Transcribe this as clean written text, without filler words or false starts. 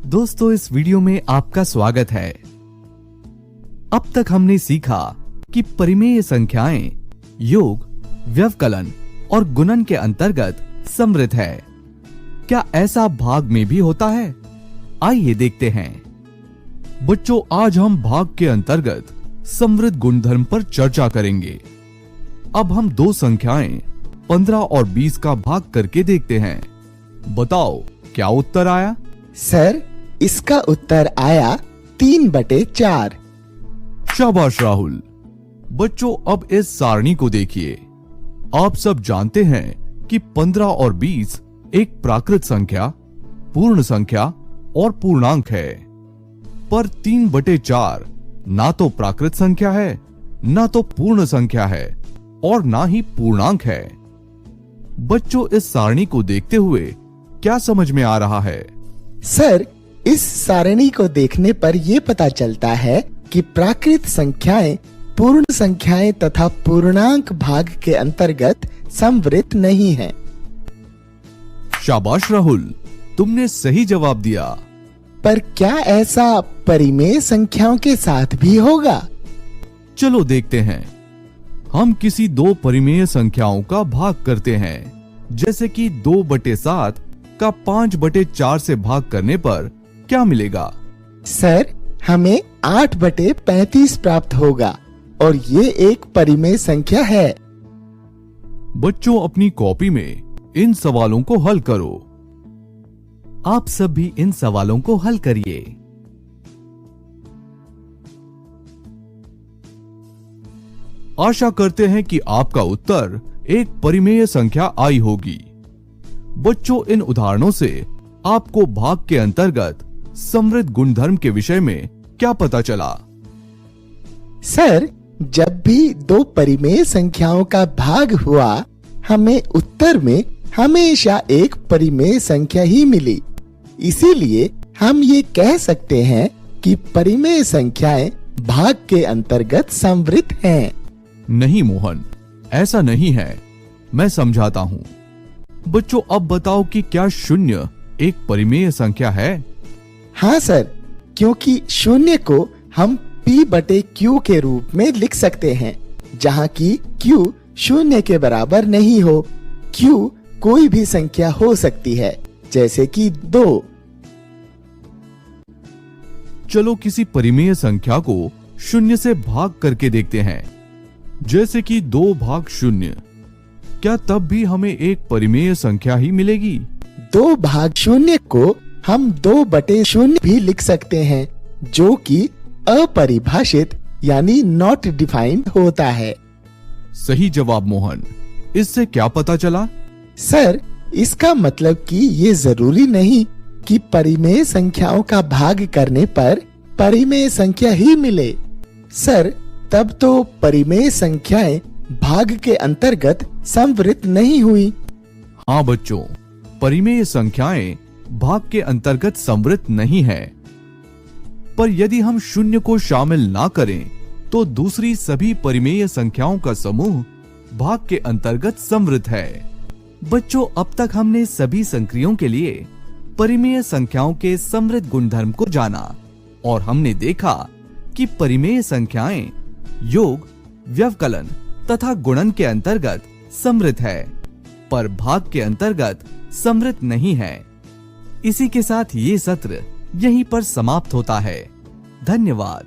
दोस्तों, इस वीडियो में आपका स्वागत है। अब तक हमने सीखा कि परिमेय संख्याएं योग, व्यवकलन और गुणन के अंतर्गत समृद्ध है। क्या ऐसा भाग में भी होता है? आइए देखते हैं। बच्चों, आज हम भाग के अंतर्गत समृद्ध गुणधर्म पर चर्चा करेंगे। अब हम दो संख्याएं 15 और 20 का भाग करके देखते हैं। बताओ, क्या उत्तर आया? सर, इसका उत्तर आया 3/4। शाबाश राहुल। बच्चों, अब इस सारणी को देखिए। आप सब जानते हैं कि 15 और 20 एक प्राकृत संख्या, पूर्ण संख्या और पूर्णांक है। पर 3/4 ना तो प्राकृत संख्या है, ना तो पूर्ण संख्या है और ना ही पूर्णांक है। बच्चों, इस सारणी को देखते हुए क्या समझ में आ रहा है? सर, इस सारणी को देखने पर यह पता चलता है कि प्राकृत संख्याएं पूर्ण संख्याएं तथा पूर्णांक भाग के अंतर्गत समवृत्त नहीं हैं। शाबाश राहुल, तुमने सही जवाब दिया। पर क्या ऐसा परिमेय संख्याओं के साथ भी होगा? चलो देखते हैं। हम किसी दो परिमेय संख्याओं का भाग करते हैं, जैसे कि 2/7 का 5/4 से भाग करने पर क्या मिलेगा? सर, हमें 8/35 प्राप्त होगा और ये एक परिमेय संख्या है। बच्चों, अपनी कॉपी में इन सवालों को हल करो। आप सब भी इन सवालों को हल करिए। आशा करते हैं कि आपका उत्तर एक परिमेय संख्या आई होगी। बच्चों, इन उदाहरणों से आपको भाग के अंतर्गत समृद्ध गुणधर्म के विषय में क्या पता चला? सर, जब भी दो परिमेय संख्याओं का भाग हुआ, हमें उत्तर में हमेशा एक परिमेय संख्या ही मिली। इसीलिए हम ये कह सकते हैं कि परिमेय संख्याएं भाग के अंतर्गत समवृत्त हैं। नहीं मोहन, ऐसा नहीं है। मैं समझाता हूँ। बच्चों, अब बताओ कि क्या 0 एक परिमेय संख्या है? हाँ सर, क्योंकि 0 को हम p/q के रूप में लिख सकते हैं, जहाँ की q 0 के बराबर नहीं हो। q कोई भी संख्या हो सकती है, जैसे कि 2। चलो किसी परिमेय संख्या को 0 से भाग करके देखते हैं, जैसे कि 2/0। क्या तब भी हमें एक परिमेय संख्या ही मिलेगी? 2/0 को हम 2/0 भी लिख सकते हैं, जो कि अपरिभाषित यानी नॉट डिफाइंड होता है। सही जवाब मोहन। इससे क्या पता चला? सर, इसका मतलब कि ये जरूरी नहीं कि परिमेय संख्याओं का भाग करने पर परिमेय संख्या ही मिले। सर, तब तो परिमेय संख्याएं भाग के अंतर्गत समवृत्त नहीं हुई। हाँ बच्चों, परिमेय संख्याएं भाग के अंतर्गत समवृत्त नहीं है। पर यदि हम 0 को शामिल ना करें, तो दूसरी सभी परिमेय संख्याओं का समूह भाग के अंतर्गत समवृत्त है। बच्चों, अब तक हमने सभी संक्रियों के लिए परिमेय संख्याओं के समृद्ध गुणधर्म को जाना और हमने देखा कि परिमेय संख्याएं योग, व्यवकलन तथा गुणन के अंतर्गत समृद्ध है, पर भाग के अंतर्गत समृद्ध नहीं है। इसी के साथ ये सत्र यहीं पर समाप्त होता है। धन्यवाद।